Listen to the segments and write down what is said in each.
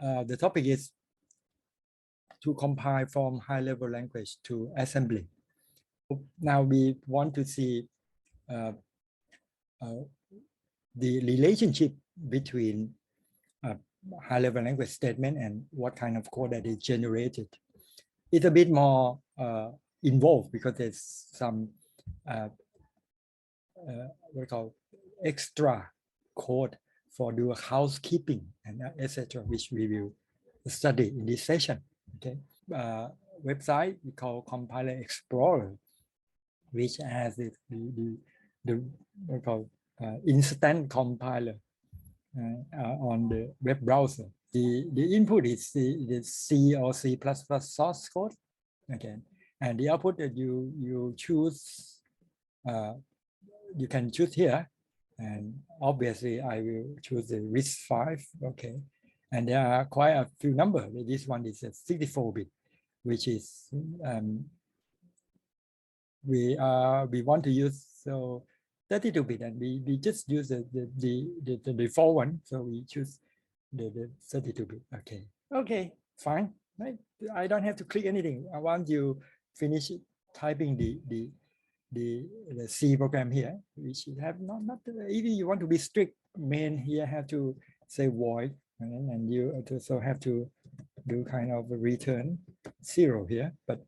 the topic is to compile from high-level language to assembly. Now we want to see the relationship between high-level language statement and what kind of code that is generated. It's a bit more involved because there's some what we call extra code for do housekeeping and etc., which we will study in this session. Okay, website we call Compiler Explorer, which has the what we call instant compiler on the web browser. The input is the C or C++ source code, okay, and the output that you choose, you can choose here, and obviously I will choose the RISC-V, okay, and there are quite a few numbers. This one is a 64-bit, which is we want to use so 32-bit, and we just use the default one, so we choose the 32-bit. Okay, fine, right? I don't have to click anything. I want you finish typing the C program here, which have not if you want to be strict, main here have to say void, and you also have to do kind of a return 0 here, but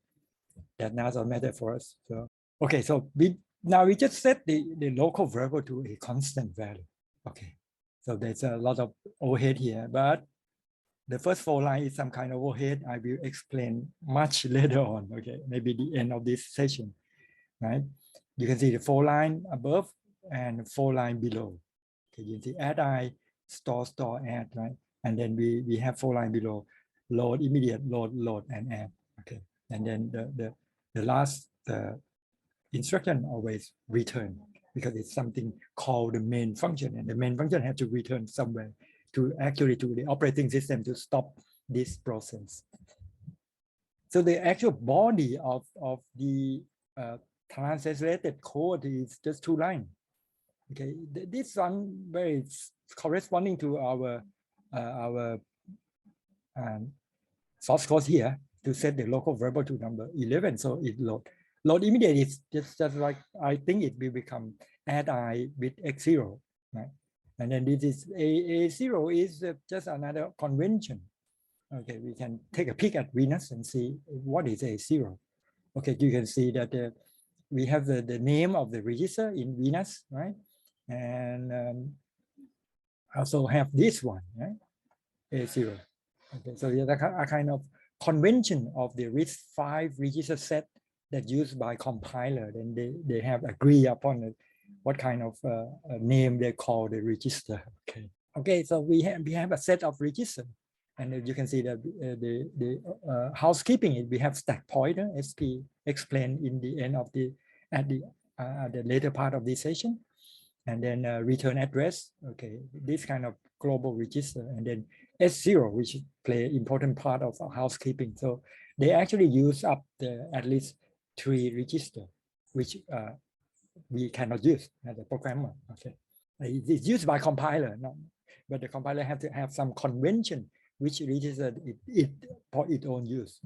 that doesn't matter for us. So okay, so now we just set the local variable to a constant value. Okay, so there's a lot of overhead here, but the first 4 lines is some kind of overhead. I will explain much later on. Okay, maybe the end of this session, right? You can see the 4 line above and 4 line below. Okay, you can see add I, store, add, right? And then we have 4 line below, load, immediate, load, and add. Okay, and then the last instruction always return, because it's something called the main function, and the main function has to return somewhere to actually to the operating system to stop this process. So the actual body of the translated code is just 2 lines. Okay, this one very corresponding to our source code here to set the local variable to number 11. So it load immediate is just like, I think it will become add I with x0, right? And then this is a0 is just another convention. Okay, we can take a peek at Venus and see what is a0. Okay, you can see that we have the name of the register in Venus, right? And also have this one, right? A0. Okay, so there's a kind of convention of the RISC-V register set that used by compiler. Then they have agreed upon what kind of name they call the register. Okay, so we have a set of registers, and you can see that the housekeeping, we have stack pointer, SP explained in the end of the later part of this session, and then return address. Okay, this kind of global register, and then S0, which play an important part of housekeeping. So they actually use up at least 3 registers, which we cannot use as a programmer. Okay, it's used by compiler, but the compiler have to have some convention which register it for its own use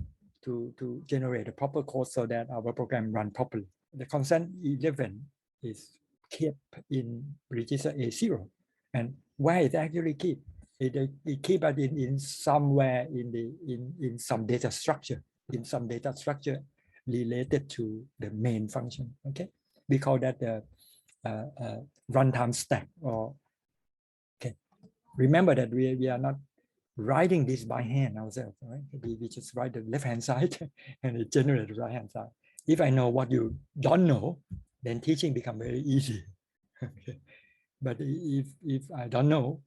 to generate a proper code so that our program run properly. The constant 11 is kept in register A0, and where it actually keep it keep it in somewhere in some data structure, related to the main function. Okay, we call that the runtime stack. Or okay, remember that we are not writing this by hand ourselves, right? We just write the left hand side and it generates the right hand side. If I know what you don't know, then teaching becomes very easy. Okay. But if I don't know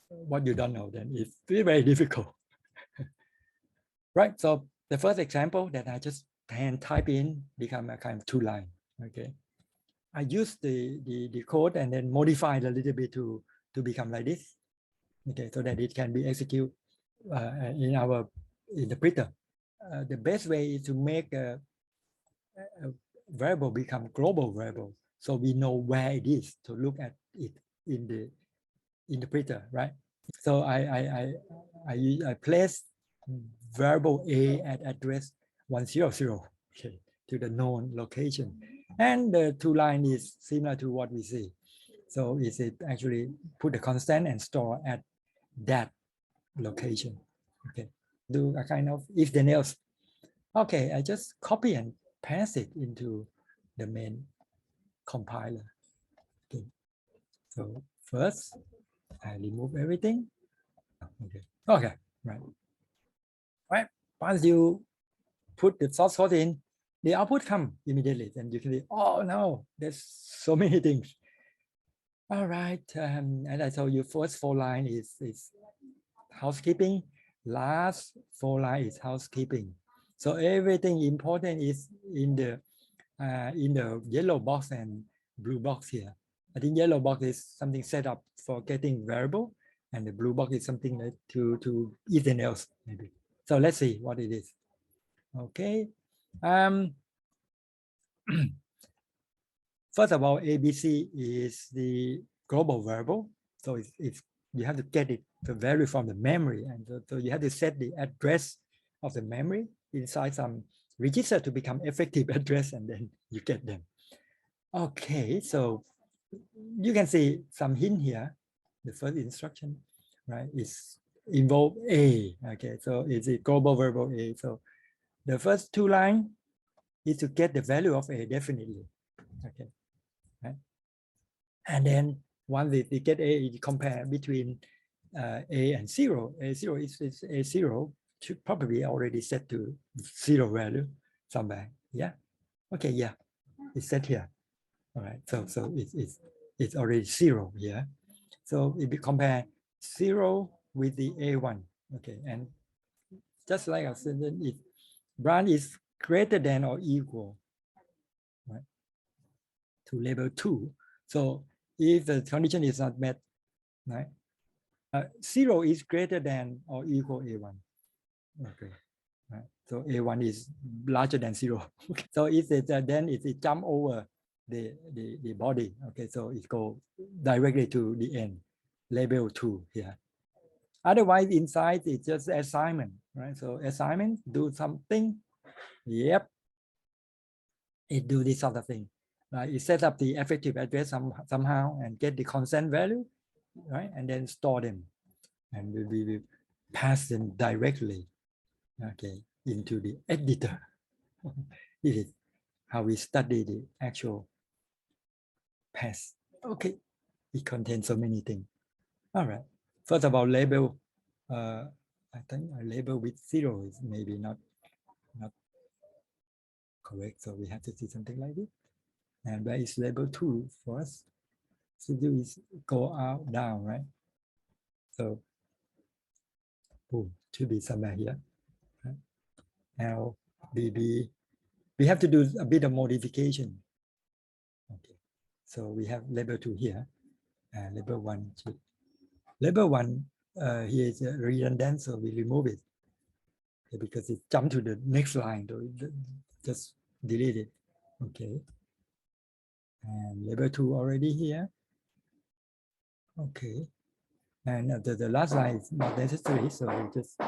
what you don't know, then it's very difficult. Right, so the first example that I just hand type in become a kind of 2 line. Okay, I use the code and then modify it a little bit to become like this. Okay, so that it can be executed in our interpreter. The best way is to make a variable become global variable, so we know where it is to look at it in the interpreter, right? So I place variable A at address 100, okay, to the known location. And the two line is similar to what we see. So is it actually put the constant and store at that location? Okay, do a kind of if then else. Okay, I just copy and paste it into the main compiler. Okay, so first I remove everything. Okay, right. Once you put the source code in, the output come immediately, and you can say, oh no, there's so many things. All right, and I told you first 4 line is housekeeping, last 4 line is housekeeping. So everything important is in the yellow box and blue box here. I think yellow box is something set up for getting variable, and the blue box is something that to anything else maybe. So let's see what it is. Okay. First of all, ABC is the global variable. So it's you have to get it, the value from the memory. And so you have to set the address of the memory inside some register to become effective address, and then you get them. Okay, so you can see some hint here. The first instruction, right, is involve A. Okay, so it's a global variable A. So the first 2 lines is to get the value of A definitely. Okay, right? And then once they get A, you compare between A and 0. A0 is A0 should probably already set to 0 value somewhere. Yeah. Okay. Yeah. It's set here. All right. So it's already 0 here. So if you compare 0 with the A1, okay, and just like I said, if branch is greater than or equal, right, to label 2. So if the condition is not met, right, 0 is greater than or equal A1. Okay, right. So A1 is larger than 0. So if it then if it jump over the body, okay, so it go directly to the end, label 2 here. Otherwise, inside it's just assignment, right? So assignment, do something. Yep, it do this sort of thing. Right? It set up the effective address somehow and get the constant value, right? And then store them, and we will pass them directly, okay, into the editor. This is how we study the actual pass. Okay, it contains so many things. All right. First of all, label. I think a label with 0 is maybe not correct. So we have to see something like this. And where is label 2 for us? So do is go out down, right? So boom, should be somewhere here. Right? Now we have to do a bit of modification. Okay. So we have label 2 here. Label 1 should. Label 1 here is redundant, so we remove it. Okay, because it jumped to the next line, so just delete it. Okay. And label 2 already here. Okay. And the last line is not necessary, so we just.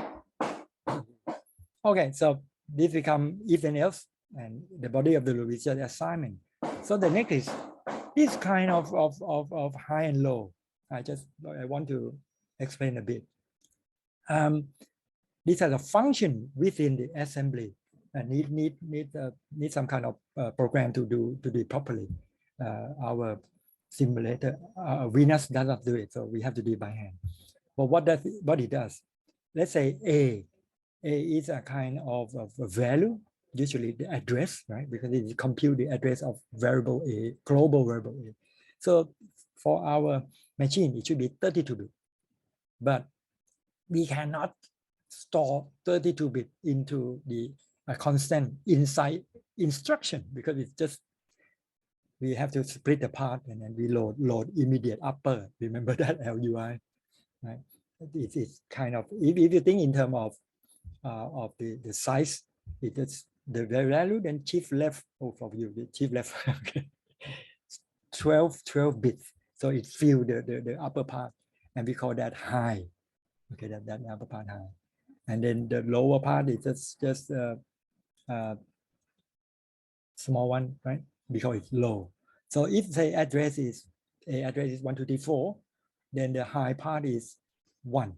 Okay, so this become if and else, and the body of the loop is just assignment. So the next is this kind of high and low. I want to explain a bit. These are the function within the assembly and need some kind of program to do it properly. Our simulator, Venus does not do it, so we have to do it by hand. But what it does? Let's say A is a kind of a value, usually the address, right? Because it compute the address of variable A, global variable A. So for our machine, it should be 32-bit, but we cannot store 32-bit into the constant inside instruction because it's just we have to split apart and then we load immediate upper. Remember that LUI, right? It's kind of if you think in terms of the size, it's the value, then shift left for you, the shift left. Okay. 12 bits, so it fills the upper part, and we call that high. Okay, that upper part high, and then the lower part is just small one, right? Because it's low. So if say address is 1 2 3 4, then the high part is 1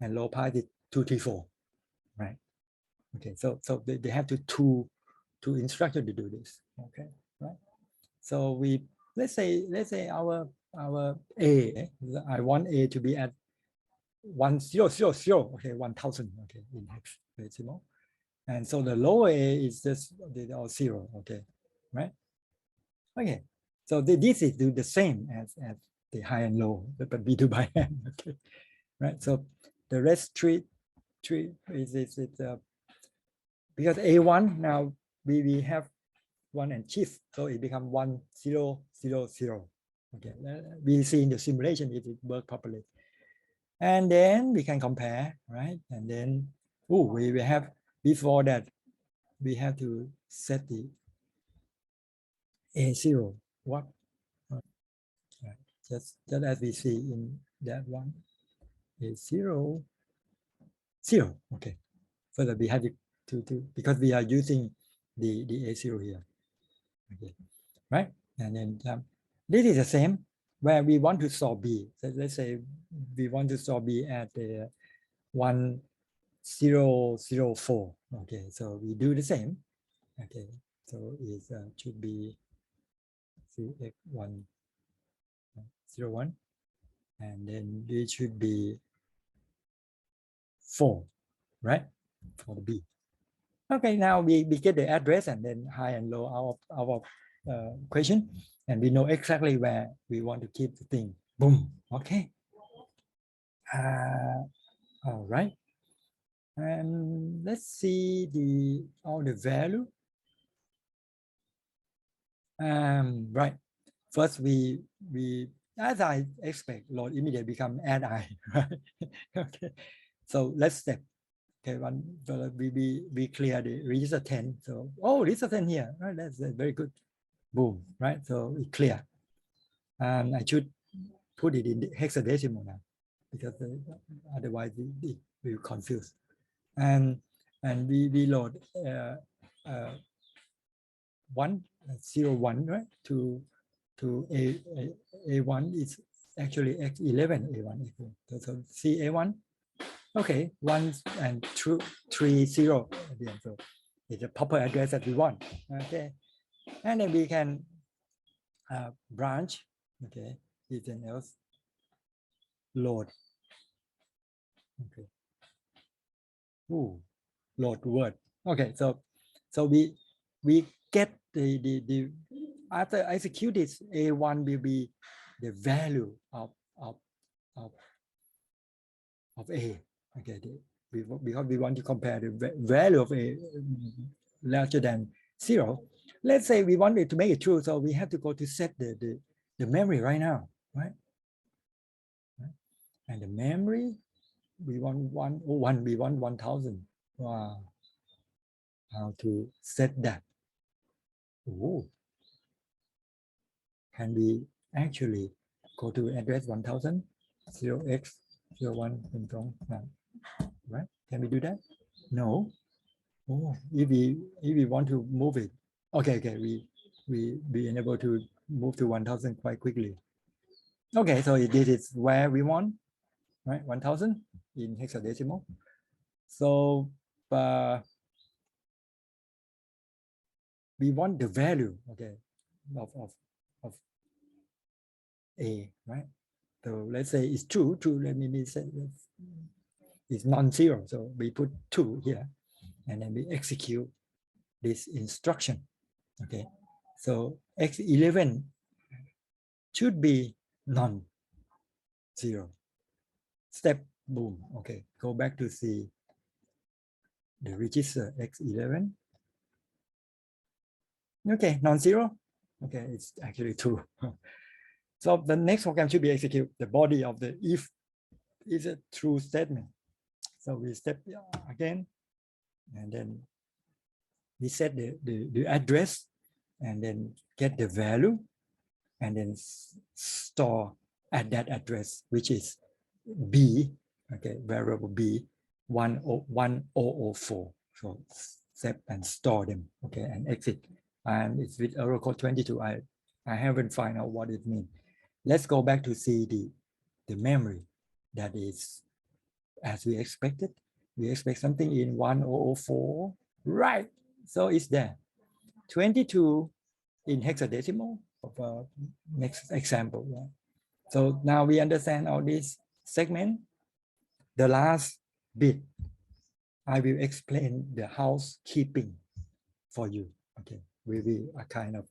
and low part is 2 3 4, right? Okay, so they have two instructions to do this. Okay, right? So let's say our A, I want A to be at 1000, okay, 1000, okay, in hexadecimal. And so the lower A is just the 0, okay, right? Okay, so this is do the same as the high and low, but we do by hand, okay, right? So the rest tree is because A1 now we have 1 and shift, so it becomes 1 0 0 0. Okay, we see in the simulation if it works properly, and then we can compare, right? And then we have, before that we have to set the A0 what, right? Just as we see in that one, A0 0. Okay, so that we have to because we are using the A0 here. Okay, right? And then this is the same where we want to solve B. So let's say we want to solve B at the 1 0 0 4. Okay, so we do the same. Okay, so it should be CX1 0 1, and then it should be 4, right? For the B. Okay, now we get the address and then high and low our question, and we know exactly where we want to keep the thing. Boom. Okay. All right. And let's see all the value. Right. First, we as I expect, load immediate become add I. Right. Okay. So let's step. Okay, we clear the register 10. So register 10 here. Right. That's very good. Boom. Right. So it's clear. I should put it in the hexadecimal now, because otherwise it will confuse. And we load 1 0 1, right? To A1 is actually X11 A1. So C A1. Okay, 1 and 2 3 0 again. So it's a proper address that we want. Okay, and then we can branch. Okay, anything else? Load. Okay. Load word. Okay, so we get the after execute this, A1 will be the value of A. Okay, because we want to compare the value of A larger than 0. Let's say we want it to make it true, so we have to go to set the memory right now, right? And the memory, we want 101, we want 1000. Wow. How to set that? Can we actually go to address 1000, 0x 01, right? Can we do that? No. If we want to move it, okay, we be able to move to 1000 quite quickly. Okay, so this is where we want, right? 1000 in hexadecimal. So we want the value, okay, of A, right? So let's say it's true. Let me say it's non-zero. So we put 2 here, and then we execute this instruction. Okay, so X11 should be non-zero. Step, boom. Okay, go back to see the register X11. Okay, non-zero. Okay, it's actually true. So the next program should be execute the body of the if is a true statement. So we step again, and then we set the address, and then get the value, and then store at that address, which is B, okay, variable B 1004. So set and store them, okay, and exit. And it's with error code 22. I haven't found out what it means. Let's go back to see the memory that is as we expected. We expect something in 1004, right? So it's there. 22 in hexadecimal of next example. Yeah. So now we understand all this segment. The last bit, I will explain the housekeeping for you. Okay, we are kind of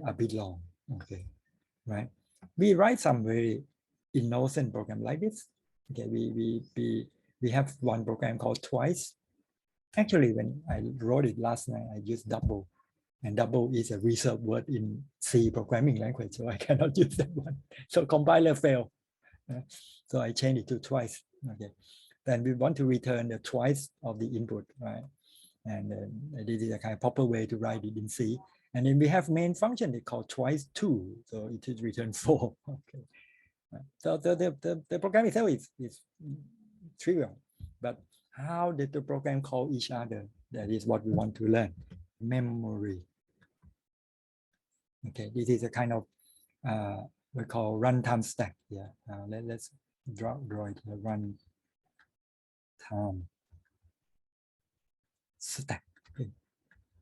a bit long. Okay, right? We write some very innocent program like this. Okay, we have one program called twice. Actually, when I wrote it last night, I used double, and double is a reserved word in C programming language, so I cannot use that one. So compiler failed. So I changed it to twice. Okay, then we want to return the twice of the input, right? And this is a kind of proper way to write it in C. And then we have main function they call twice 2, so it is return 4. Okay, so the program itself is trivial, but how did the program call each other? That is what we want to learn. Memory. Okay, this is a kind of we call runtime stack. Yeah, let's draw it. Runtime stack. Okay.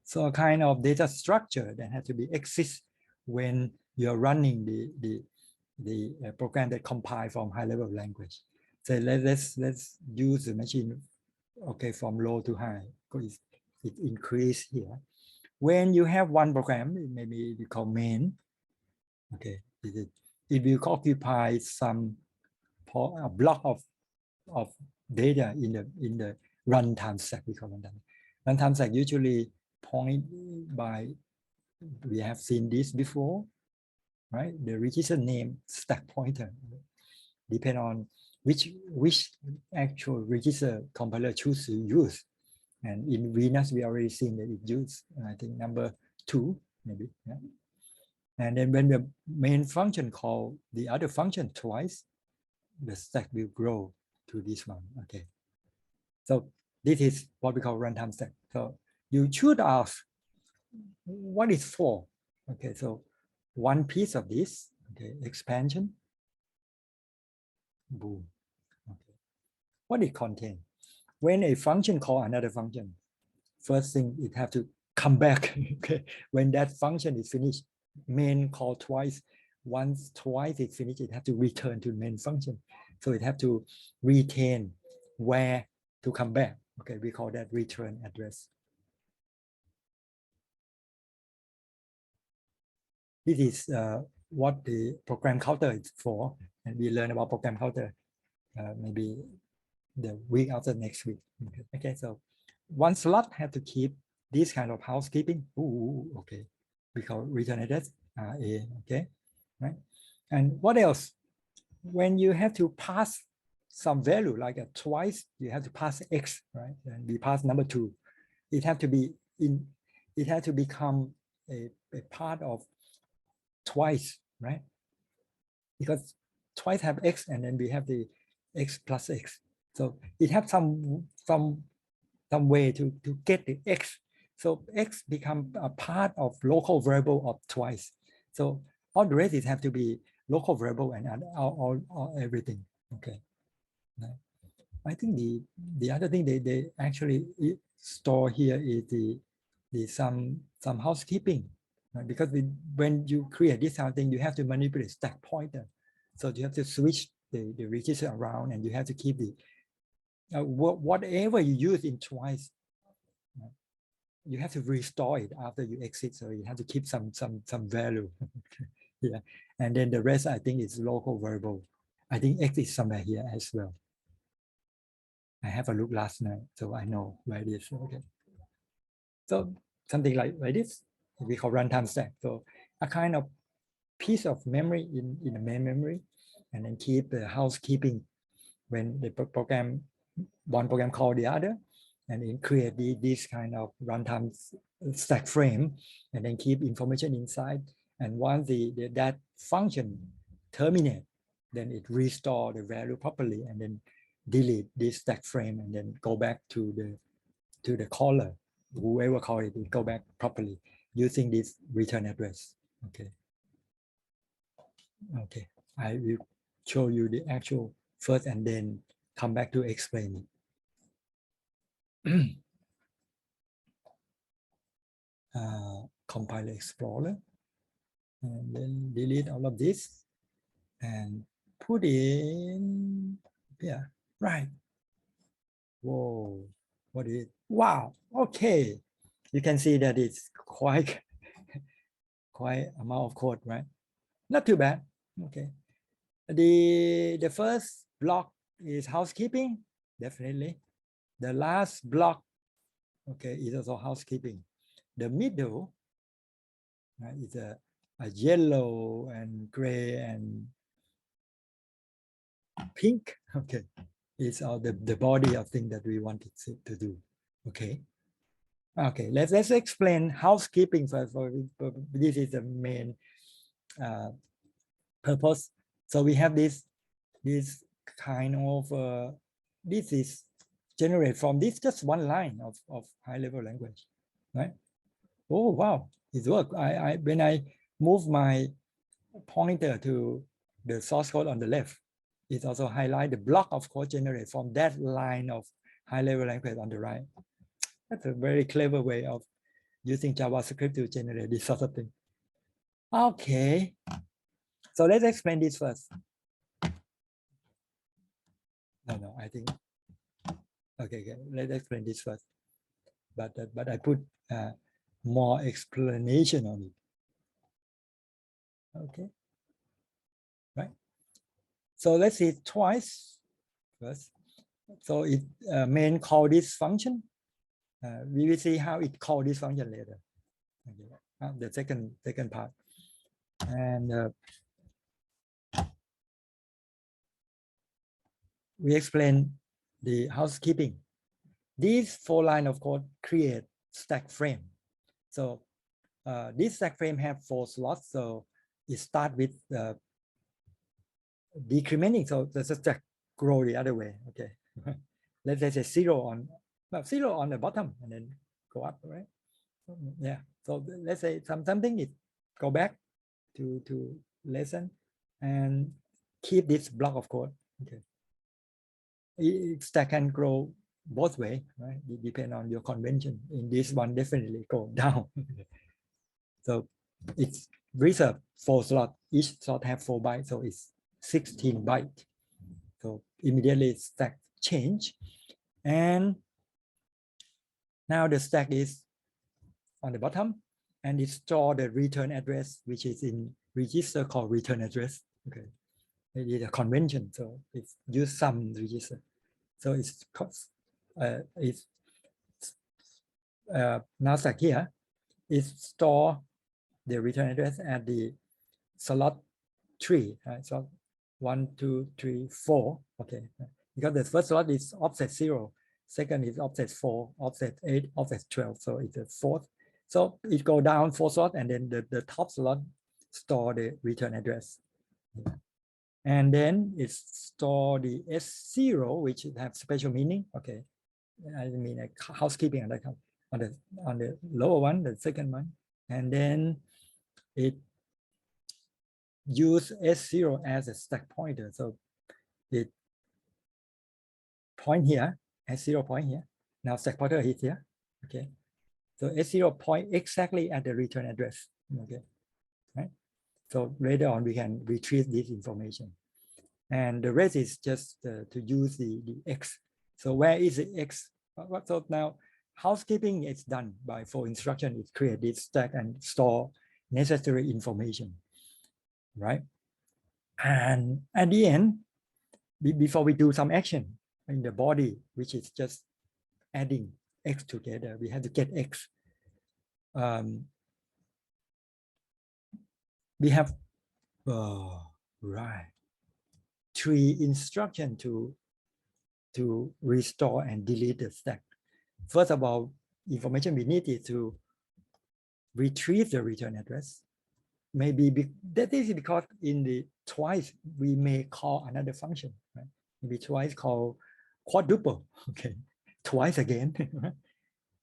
So a kind of data structure that has to be exist when you're running the program that compile from high level language. So let's use the machine, okay, from low to high, because it increase here. When you have one program, maybe we call main, okay, it will occupy some a block of data in the runtime stack. We call runtime stack usually point by, we have seen this before, right? The register name stack pointer depend on which actual register compiler choose to use. And in Venus, we already seen that it used, I think, number 2, maybe. Yeah. And then when the main function call the other function twice, the stack will grow to this one. Okay. So this is what we call runtime stack. So you should ask, what is for? Okay, so one piece of this, okay, expansion, boom. Okay. What it contain? When a function call another function, first thing it have to come back. Okay, when that function is finished, main call twice. Once twice it's finished, it have to return to main function. So it have to retain where to come back. Okay, we call that return address. This is what the program counter is for, and we learn about program counter maybe the week after next week. Okay, so one slot have to keep this kind of housekeeping. Ooh, okay, we call return address RA. Okay, right. And what else? When you have to pass some value like a twice, you have to pass X, right? And we pass number 2. It have to be in. It has to become a part of twice, right? Because twice have X, and then we have the X plus X. So it has some way to get the X. So X become a part of local variable of twice. So all the rest is have to be local variable and all everything. Okay. I think the other thing they actually store here is the some housekeeping, right? Because when you create this kind of thing, you have to manipulate stack pointer. So you have to switch the register around, and you have to keep the whatever you use in twice, you have to restore it after you exit. So you have to keep some value. Yeah, and then the rest I think is local variable. I think X is somewhere here as well. I have a look last night, so I know where it is. Okay, so something like this we call runtime stack. So a kind of piece of memory in the main memory, and then keep the housekeeping when the program, one program call the other, and then create this kind of runtime stack frame, and then keep information inside. And once that function terminate, then it restore the value properly, and then delete this stack frame and then go back to the caller, whoever called it, go back properly using this return address. Okay. Okay, I will show you the actual first and then come back to explain it. Compile Explorer and then delete all of this and put in here. Right. Whoa, what is it? Wow. Okay, you can see that it's quite amount of code, right? Not too bad. Okay. The first block is housekeeping, definitely. The last block, okay, is also housekeeping. The middle, right, is a yellow and gray and pink. Okay, it's all the body of thing that we wanted to do. Okay. Okay, let's explain housekeeping first. This is the main purpose. So we have this kind of this is generated from this just one line of high-level language, right? Oh wow, it worked. When I move my pointer to the source code on the left, it also highlight the block of code generated from that line of high-level language on the right. That's a very clever way of using JavaScript to generate this sort of thing. Okay, so let's explain this first. No, I think, okay, let's explain this first. But I put more explanation on it. Okay, right? So let's see it twice first. So it main call this function. We will see how it call this function later. Okay. The second part. And we explain the housekeeping. These 4 lines of code create stack frame. So this stack frame have 4 slots. So it starts with decrementing. So the stack grow the other way. Okay. Let's say 0 on the bottom and then go up, right? Yeah. So let's say something it go back to lesson and keep this block of code. Okay. Stack can grow both way, right? It depends on your convention. In this one, definitely go down. So it's reserved 4 slots. Each slot have 4 bytes, so it's 16 bytes. So immediately stack change, and now the stack is on the bottom, and it store the return address, which is in register called return address. Okay, it is a convention, so it's use some register. So it's now stack here is store the return address at the slot 3, right? So 1, 2, 3, 4. Okay, because the first slot is offset 0, second is offset 4, offset 8, offset 12. So it's a 4th. So it go down 4 slots, and then the top slot store the return address. And then it's store the S0, which have special meaning. Okay, I mean like housekeeping on the lower one, the second one, and then it use S0 as a stack pointer. So it point here, S0 point here. Now stack pointer is here. Okay, so S0 point exactly at the return address. Okay, right. So later on we can retrieve this information, and the rest is just to use the X. So where is the X? So now housekeeping is done by for instruction. It create this stack and store necessary information, right? And at the end, before we do some action in the body, which is just adding X together, we have to get X. We have right 3 instructions to restore and delete the stack. First of all, information we need is to retrieve the return address. Maybe that is because in the twice we may call another function, right? Maybe twice call quadruple, okay, twice again.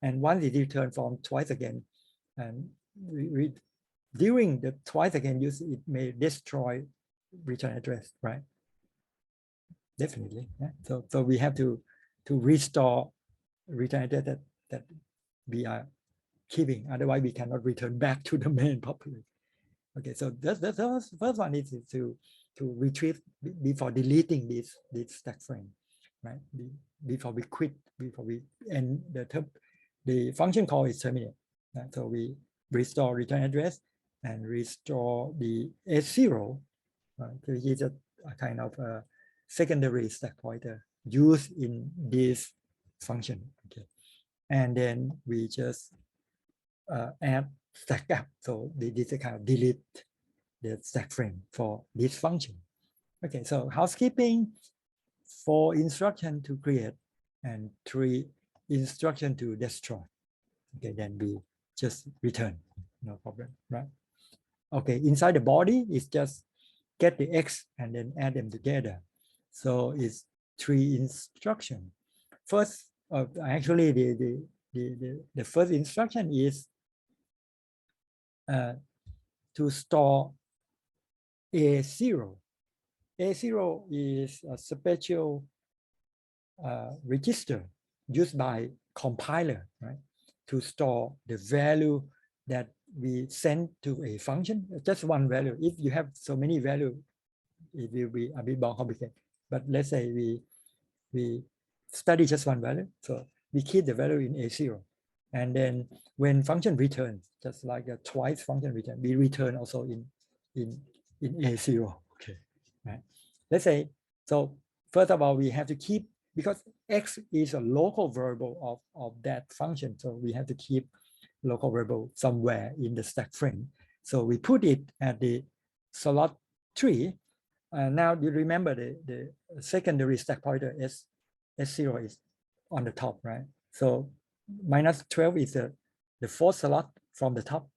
And once it return from twice again, and during the twice again use, it may destroy return address, right? Definitely. Yeah? So we have to restore return address that we are keeping. Otherwise, we cannot return back to the main properly. Okay, so that's the first one is to retrieve before deleting this stack frame, right? Before we quit, before we end the function call is terminated. Right? So we restore return address and restore the S0, right? Which is a kind of a secondary stack pointer used in this function. Okay, and then we just add stack up. So this is kind of delete the stack frame for this function. Okay, so housekeeping, 4 instruction to create and 3 instruction to destroy. Okay, then we just return, no problem, right? Okay, inside the body is just get the X and then add them together. So it's 3 instruction. First, actually the first instruction is to store A0. A0 is a special register used by compiler, right, to store the value that we send to a function, just one value. If you have so many values, it will be a bit more complicated. But let's say we study just one value, so we keep the value in A0, and then when function returns, just like a twice function return, we return also in A0. Okay, right? Let's say, so first of all, we have to keep, because X is a local variable of that function, so we have to keep local variable somewhere in the stack frame. So we put it at the slot 3. Now you remember the secondary stack pointer S0 is on the top, right? So minus 12 is the 4th slot from the top,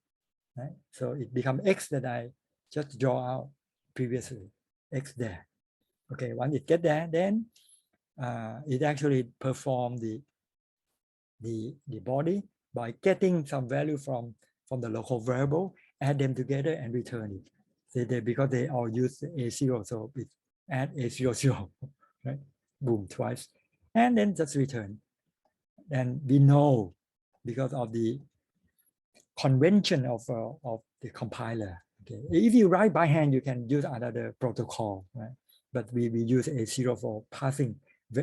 right? So it becomes X that I just draw out previously, X there. Okay, once it get there, then it actually perform the body by getting some value from the local variable, add them together and return it. Because they all use A0, so we add A00, right? Boom, twice, and then just return. And we know, because of the convention of the compiler. Okay, if you write by hand, you can use another protocol, right? But we use A0 for passing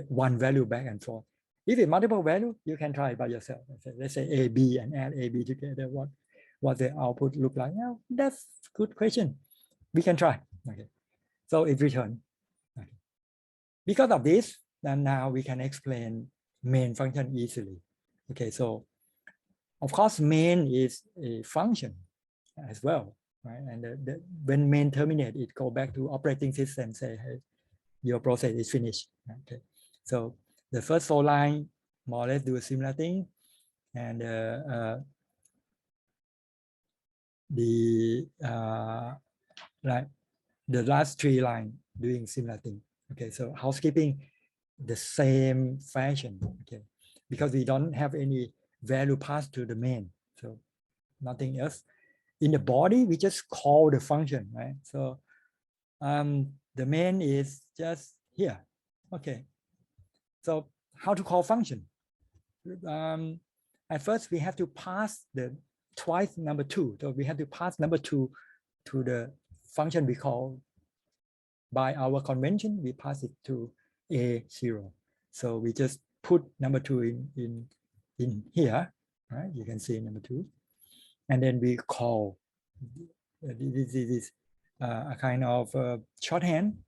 one value back and forth. If it's multiple value, you can try it by yourself. Let's say A, B, and add A, B together. What the output look like? Now, that's a good question. We can try. Okay, so it return. Okay. Because of this, then now we can explain main function easily. Okay, so of course, main is a function as well, right? And when main terminate, it go back to operating system, say, hey, your process is finished. Okay, so the first 4 lines more or less do a similar thing, and like the last 3 lines doing similar thing. Okay, so housekeeping the same fashion. Okay, because we don't have any value passed to the main, so nothing else. In the body, we just call the function, right? So the main is just here. Okay, so how to call function? At first, we have to pass the twice number 2. So we have to pass number 2 to the function we call. By our convention, we pass it to A0. So we just put number 2 in here, right? You can see number 2. And then we call, this is a kind of shorthand.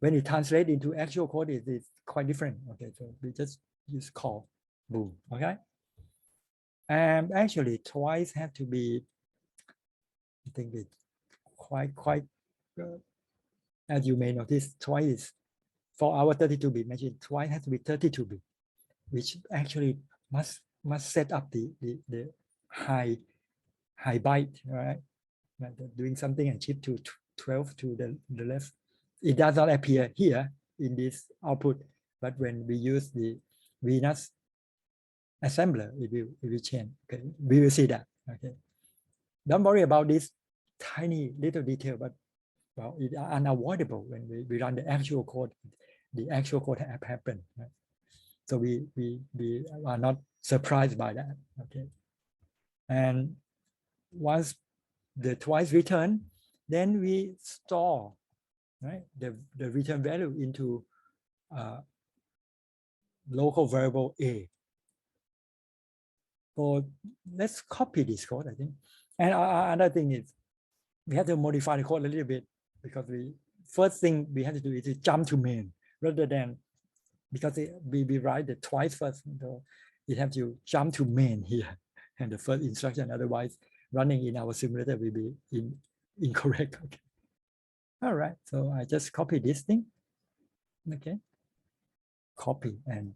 When it translates into actual code, it's quite different. Okay, so we just use call, boom, okay? And actually twice have to be, I think it's quite as you may notice, twice for our 32-bit machine, twice has to be 32-bit, which actually must set up the high byte, right? Doing something and shift to 12 to the left. It does not appear here in this output, But when we use the Venus assembler, it will change. Okay, we will see that. Okay, don't worry about this tiny little detail, but well, it's unavoidable when we run the actual code. The actual code happen. Right? So we are not surprised by that. Okay, and once the twice return, then we store, right, the return value into local variable A. So let's copy this code, I think. And another thing is we have to modify the code a little bit, because first thing we have to do is to jump to main rather than, because we write the twice first, so it have to jump to main here and the first instruction, otherwise running in our simulator will be incorrect. Okay. All right, so I just copy this thing. Okay, copy, and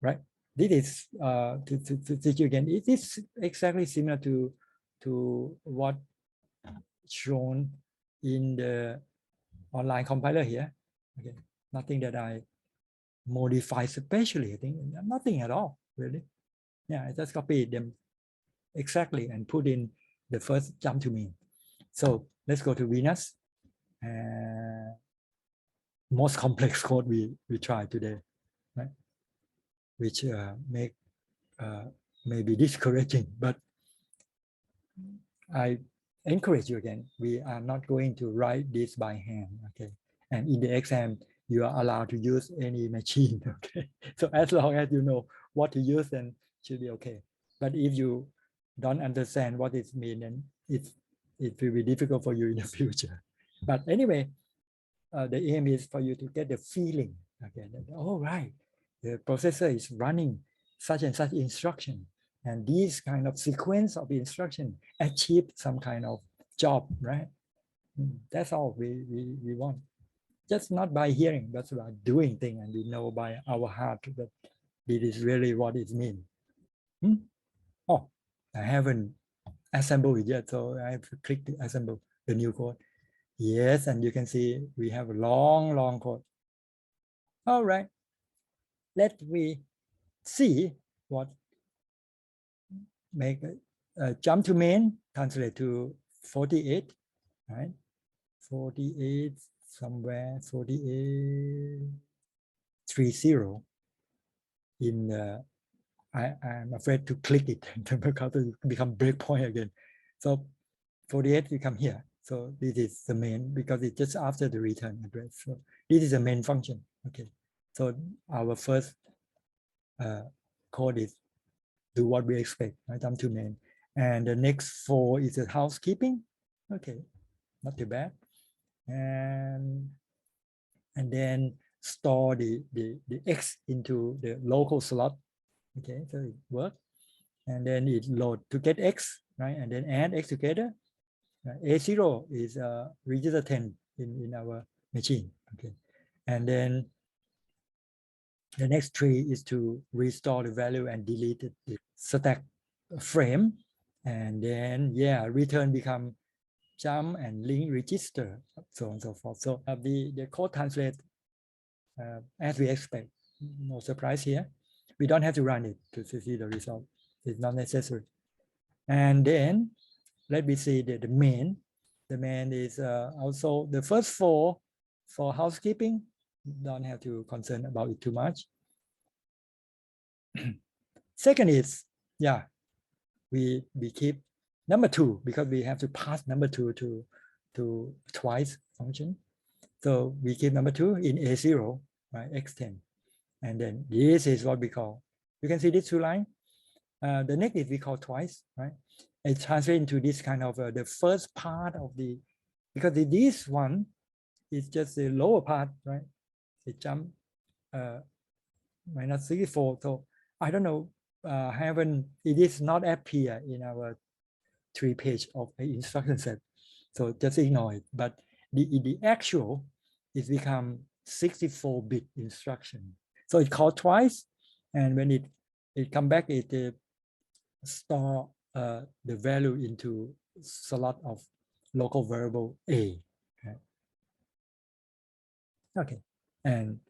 right, this is to teach you again, it is exactly similar to what shown in the online compiler here. Okay, nothing that I modify specially, I think nothing at all really. Yeah, I just copied them exactly and put in the first jump to mean. So let's go to Venus. Most complex code we try today, right? Which may be discouraging, but I encourage you again. We are not going to write this by hand, okay? And in the exam, you are allowed to use any machine, okay? So as long as you know what to use, then should be okay. But if you don't understand what it means, then it will be difficult for you in the future. But anyway, the aim is for you to get the feeling, okay? Oh, right, the processor is running such and such instruction, and these kind of sequence of instruction achieve some kind of job, right? That's all we want. Just not by hearing, but by doing things, and we know by our heart that it is really what it means. Oh, I haven't assembled it yet, so I have to click to assemble the new code. Yes, and you can see we have a long code. All right, let me see what make a jump to main, translate to 48, right? 48 somewhere, 48, 30 in I'm afraid to click it because it become breakpoint again. So 48 will come here. So this is the main, because it's just after the return address. So this is the main function. Okay. So our first code is do what we expect, right? Jump to main. And the next 4 is a housekeeping. Okay, not too bad. And then store the X into the local slot. Okay, so it works. And then it load to get X, right? And then add X together. A0 is register 10 in our machine. Okay, and then the next 3 is to restore the value and delete the stack frame. And then, yeah, return become jump and link register, so on and so forth. So the code translate as we expect. No surprise here. We don't have to run it to see the result. It's not necessary. And then let me see the main. The main is also the first 4 for housekeeping. Don't have to concern about it too much. Second is, yeah, we keep number 2 because we have to pass number 2 to twice function. So we keep number 2 in A0, right, X10. And then this is what we call, you can see these 2 lines. The next is we call twice, right? It translates into this kind of the first part of the, because this one is just the lower part, right? It jump minus 64. So I don't know, it is not appear in our 3 page of an instruction set. So just ignore it. But the actual is become 64-bit instruction. So it called twice, and when it come back, it store the value into slot of local variable A. Okay, and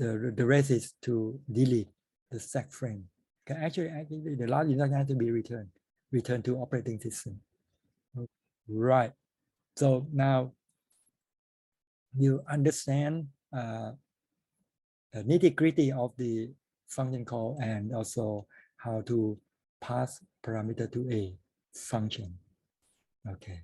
the rest is to delete the stack frame. Okay, actually the last instruction has to be returned to operating system. Right. So now you understand the nitty-gritty of the function call and also how to pass parameter to a function. Okay.